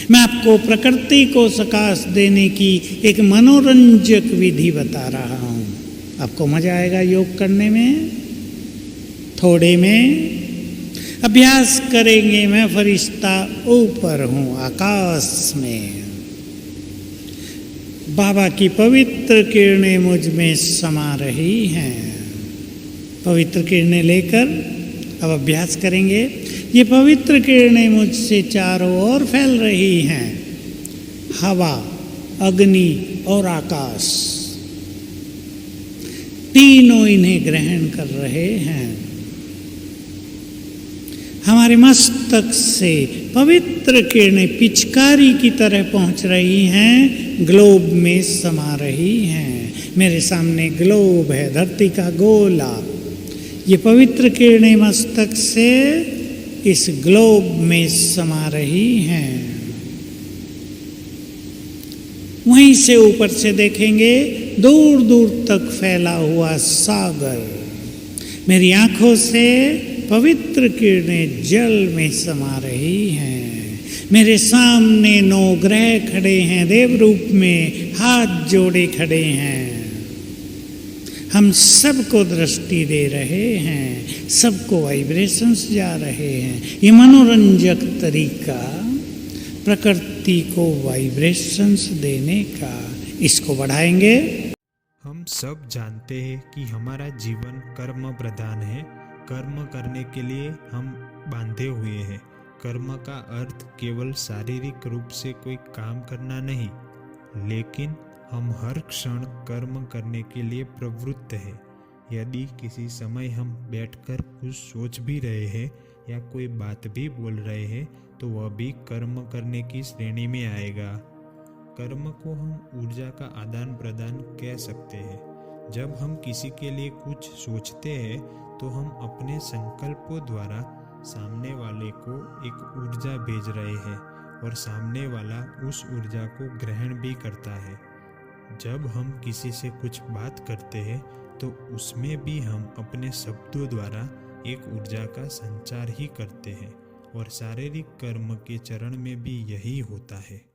मैं आपको प्रकृति को सकाश देने की एक मनोरंजक विधि बता रहा हूँ। आपको मजा आएगा योग करने में। थोड़े में अभ्यास करेंगे। मैं फरिश्ता ऊपर हूँ आकाश में। बाबा की पवित्र किरणें मुझ में समा रही हैं। पवित्र किरणें लेकर अब अभ्यास करेंगे। ये पवित्र किरणें मुझसे चारों ओर फैल रही हैं। हवा, अग्नि और आकाश तीनों इन्हें ग्रहण कर रहे हैं। हमारे मस्तक से पवित्र किरणें पिचकारी की तरह पहुंच रही हैं, ग्लोब में समा रही हैं। मेरे सामने ग्लोब है, धरती का गोला। ये पवित्र किरणें मस्तक से इस ग्लोब में समा रही हैं। वहीं से ऊपर से देखेंगे दूर दूर तक फैला हुआ सागर। मेरी आंखों से पवित्र किरणें जल में समा रही हैं। मेरे सामने 9 ग्रह खड़े हैं, देव रूप में हाथ जोड़े खड़े हैं। हम सबको दृष्टि दे रहे हैं, सबको वाइब्रेशंस जा रहे हैं। ये मनोरंजक तरीका प्रकृति को वाइब्रेशंस देने का, इसको बढ़ाएंगे। हम सब जानते हैं कि हमारा जीवन कर्म प्रधान है। कर्म करने के लिए हम बांधे हुए हैं। कर्म का अर्थ केवल शारीरिक रूप से कोई काम करना नहीं, लेकिन हम हर क्षण कर्म करने के लिए प्रवृत्त हैं। यदि किसी समय हम बैठकर कुछ सोच भी रहे हैं या कोई बात भी बोल रहे हैं, तो वह भी कर्म करने की श्रेणी में आएगा। कर्म को हम ऊर्जा का आदान प्रदान कह सकते हैं। जब हम किसी के लिए कुछ सोचते हैं तो हम अपने संकल्पों द्वारा सामने वाले को एक ऊर्जा भेज रहे हैं और सामने वाला उस ऊर्जा को ग्रहण भी करता है। जब हम किसी से कुछ बात करते हैं तो उसमें भी हम अपने शब्दों द्वारा एक ऊर्जा का संचार ही करते हैं और शारीरिक कर्म के चरण में भी यही होता है।